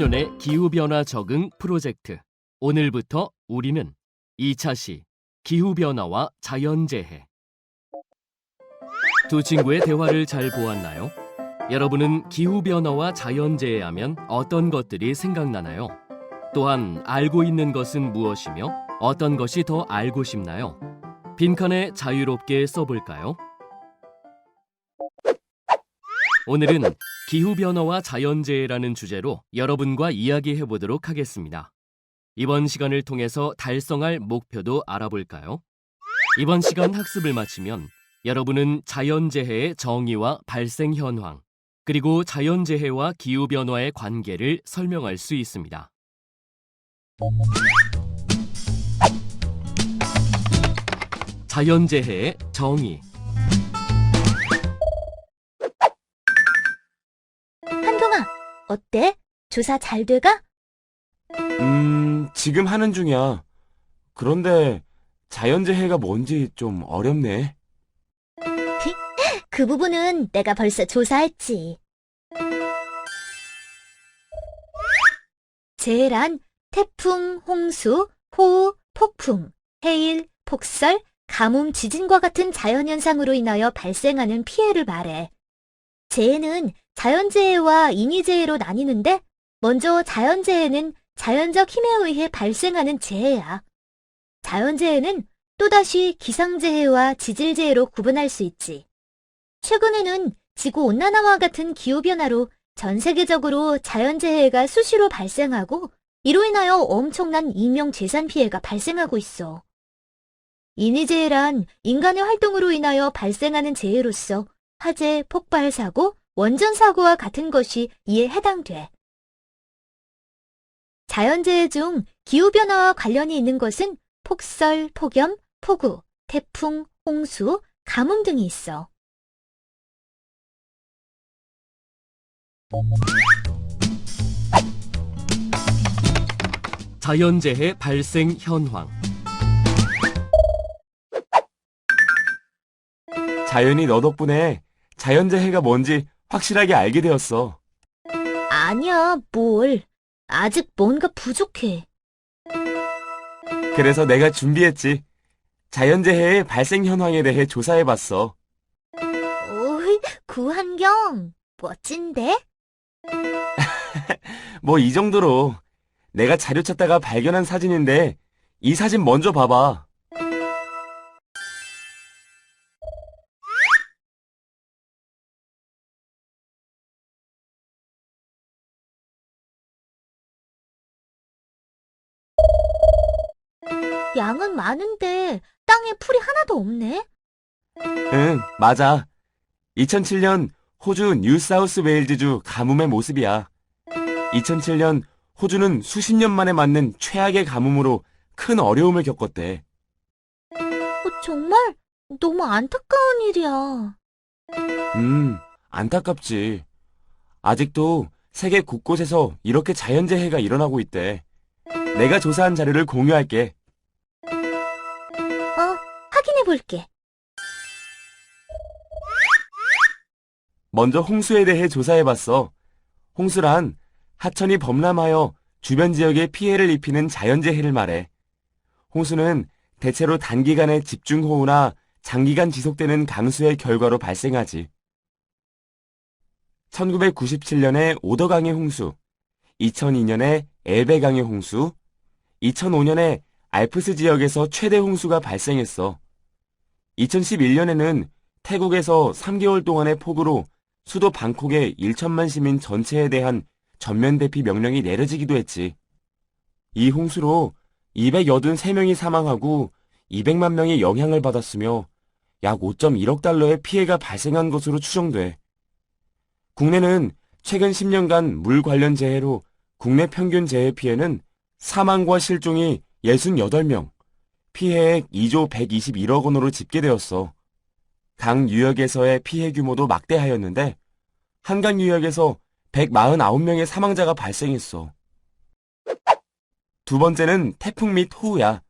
청소년의 기후변화 적응 프로젝트. 오늘부터 우리는 2차 시 기후변화와 자연재해. 두 친구의 대화를 잘 보았나요? 여러분은 기후변화와 자연재해 하면 어떤 것들이 생각나나요? 또한 알고 있는 것은 무엇이며 어떤 것이 더 알고 싶나요? 빈칸에 자유롭게 써볼까요? 오늘은 기후변화와 자연재해라는 주제로 여러분과 이야기해 보도록 하겠습니다. 이번 시간을 통해서 달성할 목표도 알아볼까요? 이번 시간 학습을 마치면 여러분은 자연재해의 정의와 발생 현황, 그리고 자연재해와 기후변화의 관계를 설명할 수 있습니다. 자연재해의 정의. 한경아, 어때? 조사 잘 돼가? 지금 하는 중이야. 그런데 자연재해가 뭔지 좀 어렵네. 그 부분은 내가 벌써 조사했지. 재해란 태풍, 홍수, 호우, 폭풍, 해일, 폭설, 가뭄, 지진과 같은 자연현상으로 인하여 발생하는 피해를 말해. 재해는 자연재해와 인위재해로 나뉘는데, 먼저 자연재해는 자연적 힘에 의해 발생하는 재해야. 자연재해는 또다시 기상재해와 지질재해로 구분할 수 있지. 최근에는 지구온난화와 같은 기후변화로 전 세계적으로 자연재해가 수시로 발생하고 이로 인하여 엄청난 인명재산 피해가 발생하고 있어. 인위재해란 인간의 활동으로 인하여 발생하는 재해로서 화재, 폭발 사고, 원전 사고와 같은 것이 이에 해당돼. 자연재해 중 기후변화와 관련이 있는 것은 폭설, 폭염, 폭우, 태풍, 홍수, 가뭄 등이 있어. 자연재해 발생 현황. 자연이 너 덕분에 자연재해가 뭔지 확실하게 알게 되었어. 아니야, 뭘. 아직 뭔가 부족해. 그래서 내가 준비했지. 자연재해의 발생 현황에 대해 조사해봤어. 오이, 구한경. 멋진데? 뭐 이 정도로. 내가 자료 찾다가 발견한 사진인데 이 사진 먼저 봐봐. 양은 많은데 땅에 풀이 하나도 없네? 응, 맞아. 2007년 호주 뉴사우스웨일즈주 가뭄의 모습이야. 2007년 호주는 수십 년 만에 맞는 최악의 가뭄으로 큰 어려움을 겪었대. 정말 너무 안타까운 일이야. 안타깝지. 아직도 세계 곳곳에서 이렇게 자연재해가 일어나고 있대. 내가 조사한 자료를 공유할게. 확인해 볼게. 먼저 홍수에 대해 조사해봤어. 홍수란 하천이 범람하여 주변 지역에 피해를 입히는 자연재해를 말해. 홍수는 대체로 단기간의 집중호우나 장기간 지속되는 강수의 결과로 발생하지. 1997년에 오더강의 홍수, 2002년에 엘베강의 홍수, 2005년에 알프스 지역에서 최대 홍수가 발생했어. 2011년에는 태국에서 3개월 동안의 폭우로 수도 방콕의 1천만 시민 전체에 대한 전면 대피 명령이 내려지기도 했지. 이 홍수로 283명이 사망하고 200만 명이 영향을 받았으며 약 5.1억 달러의 피해가 발생한 것으로 추정돼. 국내는 최근 10년간 물 관련 재해로 국내 평균 재해 피해는 사망과 실종이 68명, 피해액 2조 121억 원으로 집계되었어. 강 유역에서의 피해 규모도 막대하였는데 한강 유역에서 149명의 사망자가 발생했어. 두 번째는 태풍 및 호우야.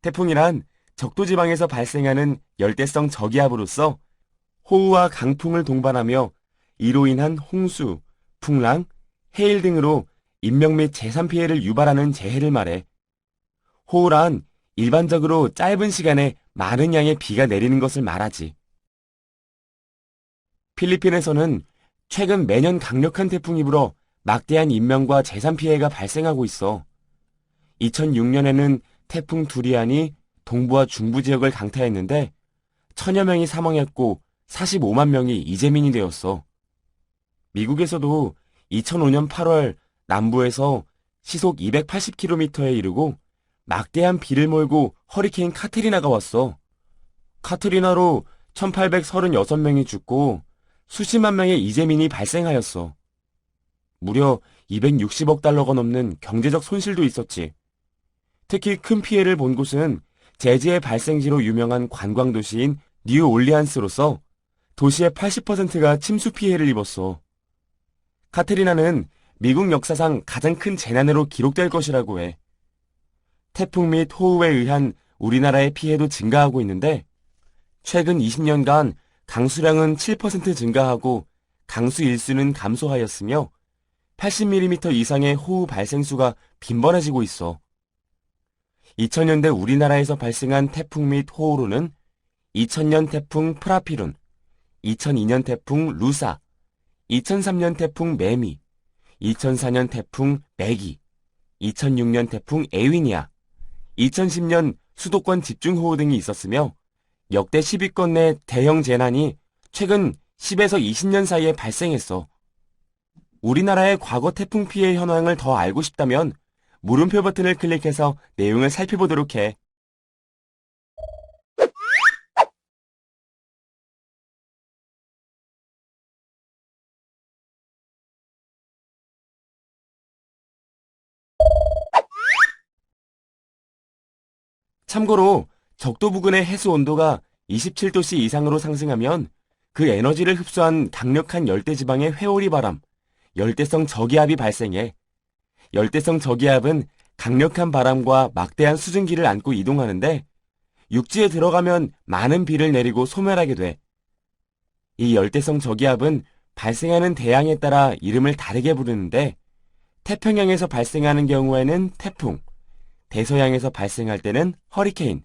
태풍이란 적도지방에서 발생하는 열대성 저기압으로서 호우와 강풍을 동반하며 이로 인한 홍수, 풍랑, 해일 등으로 인명 및 재산 피해를 유발하는 재해를 말해. 호우란 일반적으로 짧은 시간에 많은 양의 비가 내리는 것을 말하지. 필리핀에서는 최근 매년 강력한 태풍이 불어 막대한 인명과 재산 피해가 발생하고 있어. 2006년에는 태풍 두리안이 동부와 중부 지역을 강타했는데 1000여 명이 사망했고 45만 명이 이재민이 되었어. 미국에서도 2005년 8월 남부에서 시속 280km에 이르고 막대한 비를 몰고 허리케인 카트리나가 왔어. 카트리나로 1836명이 죽고 수십만 명의 이재민이 발생하였어. 무려 260억 달러가 넘는 경제적 손실도 있었지. 특히 큰 피해를 본 곳은 재즈의 발생지로 유명한 관광도시인 뉴올리안스로서 도시의 80%가 침수 피해를 입었어. 카트리나는 미국 역사상 가장 큰 재난으로 기록될 것이라고 해. 태풍 및 호우에 의한 우리나라의 피해도 증가하고 있는데 최근 20년간 강수량은 7% 증가하고 강수 일수는 감소하였으며 80mm 이상의 호우 발생수가 빈번해지고 있어. 2000년대 우리나라에서 발생한 태풍 및 호우로는 2000년 태풍 프라피룬, 2002년 태풍 루사, 2003년 태풍 매미, 2004년 태풍 매기, 2006년 태풍 에위니아, 2010년 수도권 집중호우 등이 있었으며 역대 10위권 내 대형 재난이 최근 10에서 20년 사이에 발생했어. 우리나라의 과거 태풍 피해 현황을 더 알고 싶다면 물음표 버튼을 클릭해서 내용을 살펴보도록 해. 참고로 적도 부근의 해수 온도가 27도씨 이상으로 상승하면 그 에너지를 흡수한 강력한 열대지방의 회오리 바람, 열대성 저기압이 발생해. 열대성 저기압은 강력한 바람과 막대한 수증기를 안고 이동하는데 육지에 들어가면 많은 비를 내리고 소멸하게 돼. 이 열대성 저기압은 발생하는 대양에 따라 이름을 다르게 부르는데 태평양에서 발생하는 경우에는 태풍, 대서양에서 발생할 때는 허리케인,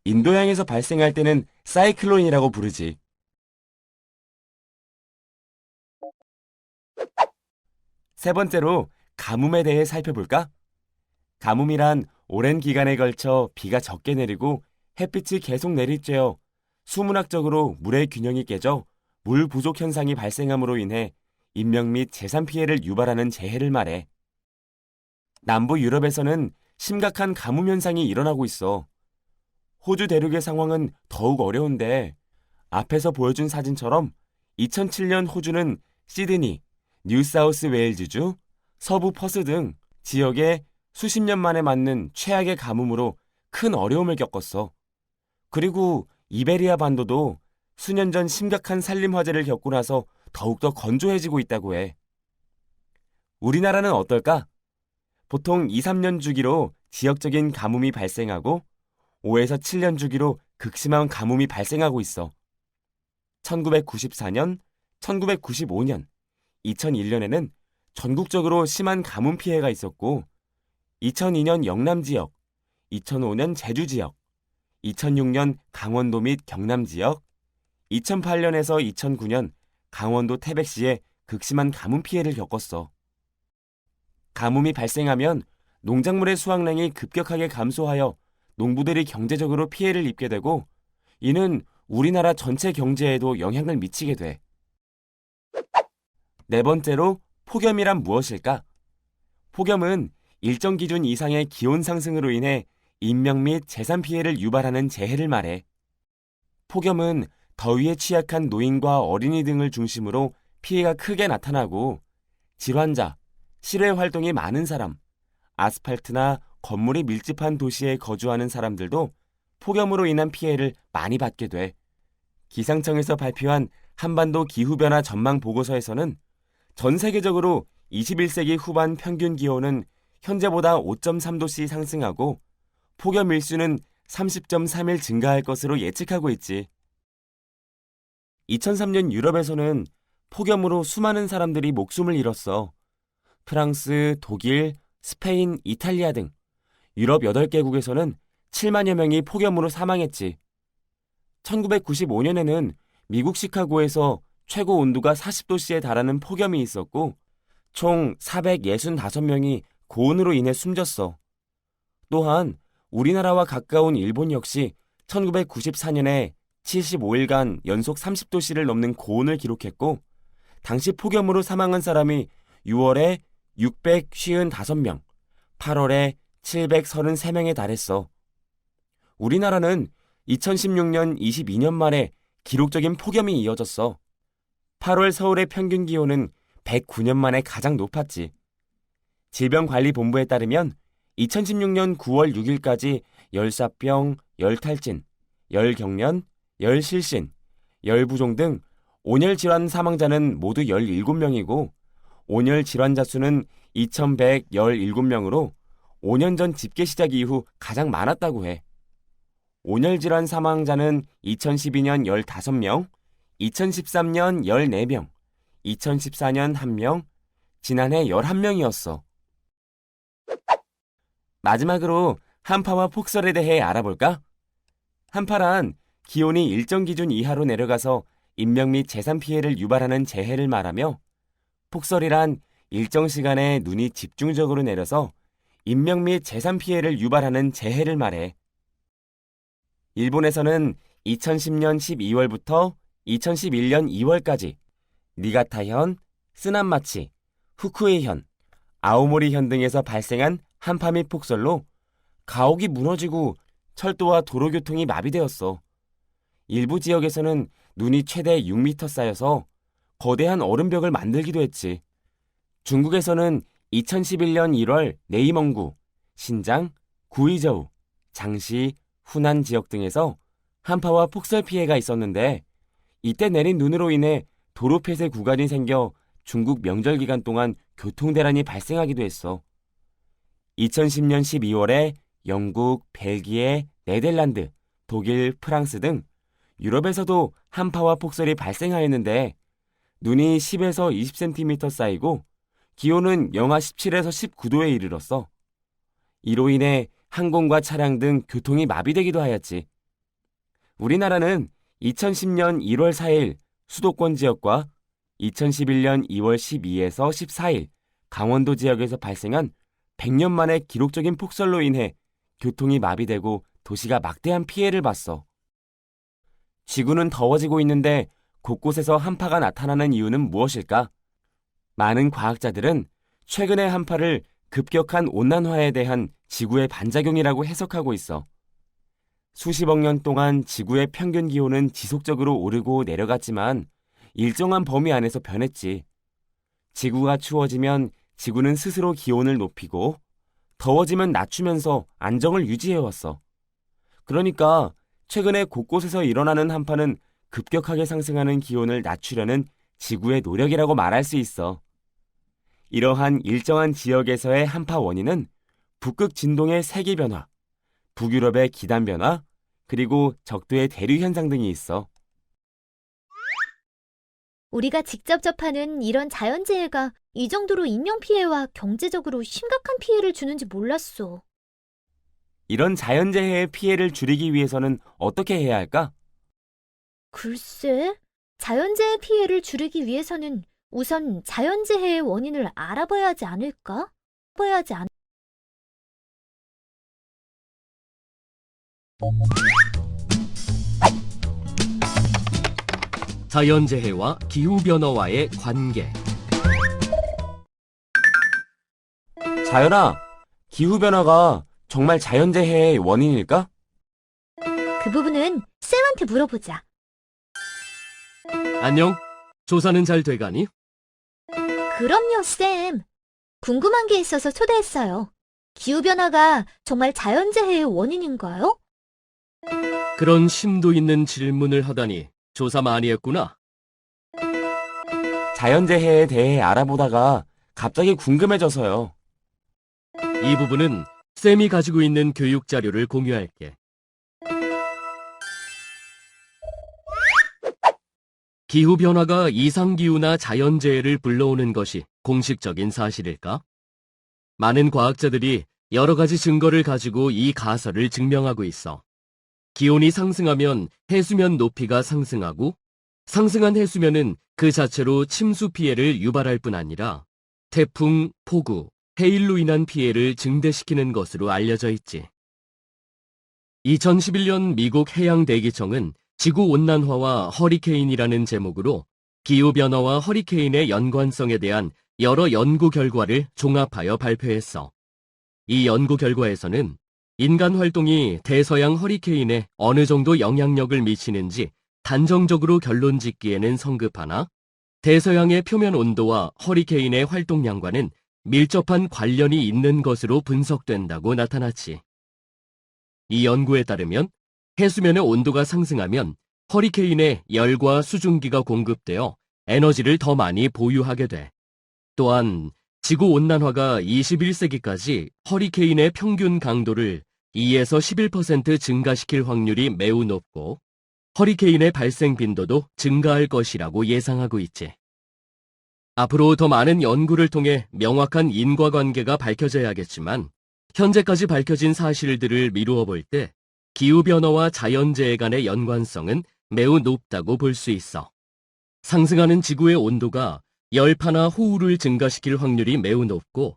인도양에서 발생할 때는 사이클론이라고 부르지. 세 번째로 가뭄에 대해 살펴볼까? 가뭄이란 오랜 기간에 걸쳐 비가 적게 내리고 햇빛이 계속 내리쬐어 수문학적으로 물의 균형이 깨져 물 부족 현상이 발생함으로 인해 인명 및 재산 피해를 유발하는 재해를 말해. 남부 유럽에서는 심각한 가뭄 현상이 일어나고 있어. 호주 대륙의 상황은 더욱 어려운데 앞에서 보여준 사진처럼 2007년 호주는 시드니, 뉴사우스 웨일즈주, 서부 퍼스 등 지역에 수십 년 만에 맞는 최악의 가뭄으로 큰 어려움을 겪었어. 그리고 이베리아 반도도 수년 전 심각한 산림 화재를 겪고 나서 더욱더 건조해지고 있다고 해. 우리나라는 어떨까? 보통 2, 3년 주기로 지역적인 가뭄이 발생하고 5에서 7년 주기로 극심한 가뭄이 발생하고 있어. 1994년, 1995년, 2001년에는 전국적으로 심한 가뭄 피해가 있었고 2002년 영남 지역, 2005년 제주 지역, 2006년 강원도 및 경남 지역, 2008년에서 2009년 강원도 태백시에 극심한 가뭄 피해를 겪었어. 가뭄이 발생하면 농작물의 수확량이 급격하게 감소하여 농부들이 경제적으로 피해를 입게 되고 이는 우리나라 전체 경제에도 영향을 미치게 돼. 네 번째로 폭염이란 무엇일까? 폭염은 일정 기준 이상의 기온 상승으로 인해 인명 및 재산 피해를 유발하는 재해를 말해. 폭염은 더위에 취약한 노인과 어린이 등을 중심으로 피해가 크게 나타나고 질환자, 실외 활동이 많은 사람, 아스팔트나 건물이 밀집한 도시에 거주하는 사람들도 폭염으로 인한 피해를 많이 받게 돼. 기상청에서 발표한 한반도 기후변화 전망 보고서에서는 전 세계적으로 21세기 후반 평균 기온은 현재보다 5.3도씨 상승하고 폭염 일수는 30.3일 증가할 것으로 예측하고 있지. 2003년 유럽에서는 폭염으로 수많은 사람들이 목숨을 잃었어. 프랑스, 독일, 스페인, 이탈리아 등 유럽 8개국에서는 7만여 명이 폭염으로 사망했지. 1995년에는 미국 시카고에서 최고 온도가 40도씨에 달하는 폭염이 있었고 총 465명이 고온으로 인해 숨졌어. 또한 우리나라와 가까운 일본 역시 1994년에 75일간 연속 30도씨를 넘는 고온을 기록했고 당시 폭염으로 사망한 사람이 6월에 655명, 8월에 733명에 달했어. 우리나라는 2016년 22년 말에 기록적인 폭염이 이어졌어. 8월 서울의 평균 기온은 109년 만에 가장 높았지. 질병관리본부에 따르면 2016년 9월 6일까지 열사병, 열탈진, 열경련, 열실신, 열부종 등 온열 질환 사망자는 모두 17명이고 온열 질환자 수는 2,117명으로 5년 전 집계 시작 이후 가장 많았다고 해. 온열 질환 사망자는 2012년 15명, 2013년 14명, 2014년 1명, 지난해 11명이었어. 마지막으로 한파와 폭설에 대해 알아볼까? 한파란 기온이 일정 기준 이하로 내려가서 인명 및 재산 피해를 유발하는 재해를 말하며 폭설이란 일정 시간에 눈이 집중적으로 내려서 인명 및 재산 피해를 유발하는 재해를 말해. 일본에서는 2010년 12월부터 2011년 2월까지 니가타현, 쓰난마치, 후쿠이현, 아오모리현 등에서 발생한 한파 및 폭설로 가옥이 무너지고 철도와 도로교통이 마비되었어. 일부 지역에서는 눈이 최대 6m 쌓여서 거대한 얼음벽을 만들기도 했지. 중국에서는 2011년 1월 네이멍구, 신장, 구이저우, 장시, 후난 지역 등에서 한파와 폭설 피해가 있었는데 이때 내린 눈으로 인해 도로 폐쇄 구간이 생겨 중국 명절 기간 동안 교통대란이 발생하기도 했어. 2010년 12월에 영국, 벨기에, 네덜란드, 독일, 프랑스 등 유럽에서도 한파와 폭설이 발생하였는데 눈이 10에서 20cm 쌓이고 기온은 영하 17에서 19도에 이르렀어. 이로 인해 항공과 차량 등 교통이 마비되기도 하였지. 우리나라는 2010년 1월 4일 수도권 지역과 2011년 2월 12에서 14일 강원도 지역에서 발생한 100년 만에 기록적인 폭설로 인해 교통이 마비되고 도시가 막대한 피해를 봤어. 지구는 더워지고 있는데 곳곳에서 한파가 나타나는 이유는 무엇일까? 많은 과학자들은 최근의 한파를 급격한 온난화에 대한 지구의 반작용이라고 해석하고 있어. 수십억 년 동안 지구의 평균 기온은 지속적으로 오르고 내려갔지만 일정한 범위 안에서 변했지. 지구가 추워지면 지구는 스스로 기온을 높이고 더워지면 낮추면서 안정을 유지해왔어. 그러니까 최근에 곳곳에서 일어나는 한파는 급격하게 상승하는 기온을 낮추려는 지구의 노력이라고 말할 수 있어. 이러한 일정한 지역에서의 한파 원인은 북극 진동의 세기 변화, 북유럽의 기단 변화, 그리고 적도의 대류 현상 등이 있어. 우리가 직접 접하는 이런 자연재해가 이 정도로 인명피해와 경제적으로 심각한 피해를 주는지 몰랐어. 이런 자연재해의 피해를 줄이기 위해서는 어떻게 해야 할까? 글쎄, 자연재해 피해를 줄이기 위해서는 우선 자연재해의 원인을 알아봐야 하지 않을까? 자연재해와 기후변화와의 관계. 자연아, 기후변화가 정말 자연재해의 원인일까? 그 부분은 쌤한테 물어보자. 안녕. 조사는 잘 돼가니? 그럼요, 쌤. 궁금한 게 있어서 초대했어요. 기후변화가 정말 자연재해의 원인인가요? 그런 심도 있는 질문을 하다니 조사 많이 했구나. 자연재해에 대해 알아보다가 갑자기 궁금해져서요. 이 부분은 쌤이 가지고 있는 교육 자료를 공유할게. 기후변화가 이상기후나 자연재해를 불러오는 것이 공식적인 사실일까? 많은 과학자들이 여러 가지 증거를 가지고 이 가설을 증명하고 있어. 기온이 상승하면 해수면 높이가 상승하고, 상승한 해수면은 그 자체로 침수 피해를 유발할 뿐 아니라 태풍, 폭우, 해일로 인한 피해를 증대시키는 것으로 알려져 있지. 2011년 미국 해양대기청은 지구온난화와 허리케인이라는 제목으로 기후변화와 허리케인의 연관성에 대한 여러 연구 결과를 종합하여 발표했어. 이 연구 결과에서는 인간 활동이 대서양 허리케인에 어느 정도 영향력을 미치는지 단정적으로 결론 짓기에는 성급하나 대서양의 표면 온도와 허리케인의 활동량과는 밀접한 관련이 있는 것으로 분석된다고 나타났지. 이 연구에 따르면 해수면의 온도가 상승하면 허리케인에 열과 수증기가 공급되어 에너지를 더 많이 보유하게 돼. 또한 지구온난화가 21세기까지 허리케인의 평균 강도를 2에서 11% 증가시킬 확률이 매우 높고 허리케인의 발생 빈도도 증가할 것이라고 예상하고 있지. 앞으로 더 많은 연구를 통해 명확한 인과관계가 밝혀져야겠지만 현재까지 밝혀진 사실들을 미루어 볼 때 기후변화와 자연재해 간의 연관성은 매우 높다고 볼 수 있어. 상승하는 지구의 온도가 열파나 호우를 증가시킬 확률이 매우 높고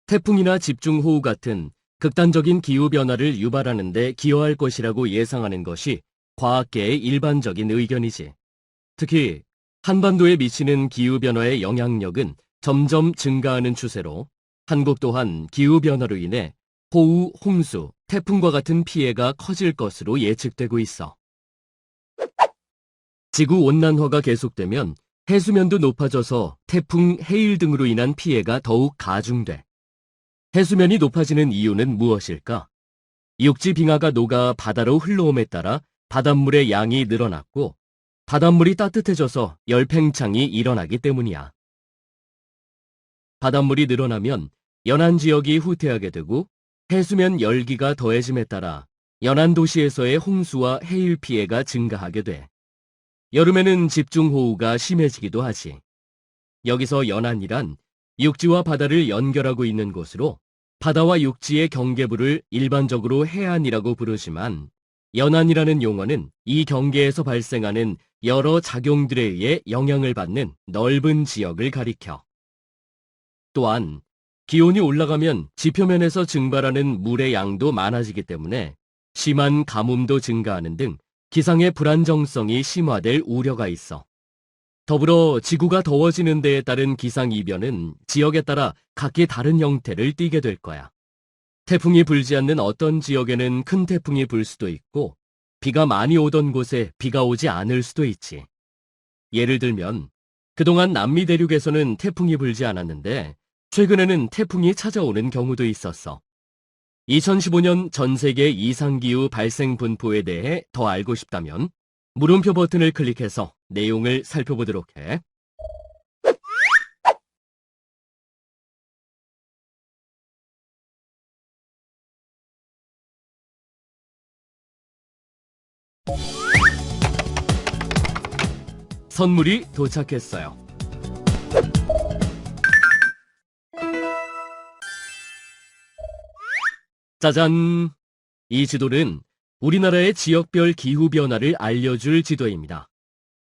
태풍이나 집중호우 같은 극단적인 기후변화를 유발하는 데 기여할 것이라고 예상하는 것이 과학계의 일반적인 의견이지. 특히 한반도에 미치는 기후변화의 영향력은 점점 증가하는 추세로 한국 또한 기후변화로 인해 호우, 홍수, 태풍과 같은 피해가 커질 것으로 예측되고 있어. 지구온난화가 계속되면 해수면도 높아져서 태풍, 해일 등으로 인한 피해가 더욱 가중돼. 해수면이 높아지는 이유는 무엇일까? 육지 빙하가 녹아 바다로 흘러옴에 따라 바닷물의 양이 늘어났고 바닷물이 따뜻해져서 열팽창이 일어나기 때문이야. 바닷물이 늘어나면 연안 지역이 후퇴하게 되고 해수면 열기가 더해짐에 따라 연안 도시에서의 홍수와 해일 피해가 증가하게 돼. 여름에는 집중호우가 심해지기도 하지. 여기서 연안이란 육지와 바다를 연결하고 있는 곳으로 바다와 육지의 경계부를 일반적으로 해안이라고 부르지만 연안이라는 용어는 이 경계에서 발생하는 여러 작용들에 의해 영향을 받는 넓은 지역을 가리켜. 또한 기온이 올라가면 지표면에서 증발하는 물의 양도 많아지기 때문에 심한 가뭄도 증가하는 등 기상의 불안정성이 심화될 우려가 있어. 더불어 지구가 더워지는 데에 따른 기상이변은 지역에 따라 각기 다른 형태를 띠게 될 거야. 태풍이 불지 않는 어떤 지역에는 큰 태풍이 불 수도 있고 비가 많이 오던 곳에 비가 오지 않을 수도 있지. 예를 들면 그동안 남미 대륙에서는 태풍이 불지 않았는데 최근에는 태풍이 찾아오는 경우도 있었어. 2015년 전 세계 이상기후 발생 분포에 대해 더 알고 싶다면 물음표 버튼을 클릭해서 내용을 살펴보도록 해. 선물이 도착했어요. 짜잔! 이 지도는 우리나라의 지역별 기후변화를 알려줄 지도입니다.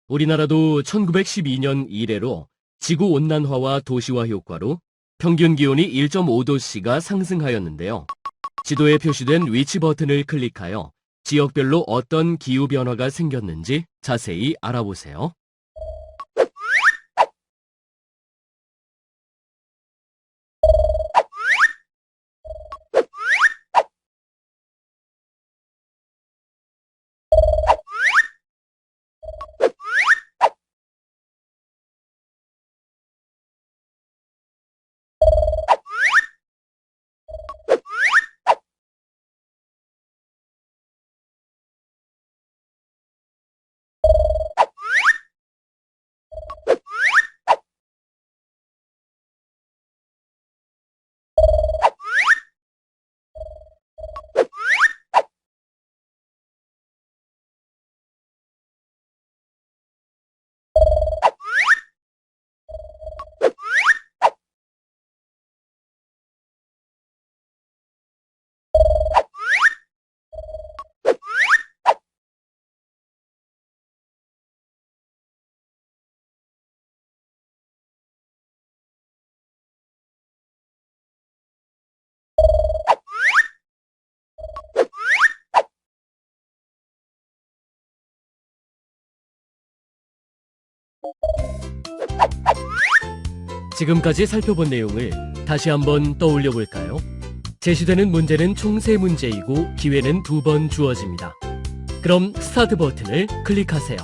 우리나라도 1912년 이래로 지구온난화와 도시화 효과로 평균 기온이 1.5도씨가 상승하였는데요. 지도에 표시된 위치 버튼을 클릭하여 지역별로 어떤 기후변화가 생겼는지 자세히 알아보세요. 지금까지 살펴본 내용을 다시 한번 떠올려 볼까요? 제시되는 문제는 총 3문제이고 기회는 2번 주어집니다. 그럼 스타트 버튼을 클릭하세요.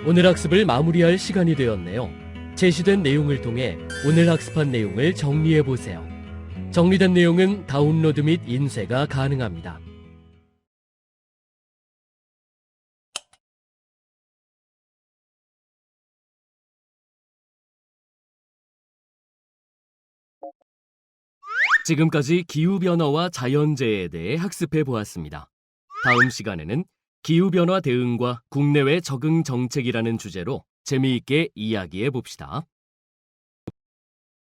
오늘 학습을 마무리할 시간이 되었네요. 제시된 내용을 통해 오늘 학습한 내용을 정리해 보세요. 정리된 내용은 다운로드 및 인쇄가 가능합니다. 지금까지 기후변화와 자연재해에 대해 학습해 보았습니다. 다음 시간에는 기후변화 대응과 국내외 적응 정책이라는 주제로 재미있게 이야기해 봅시다.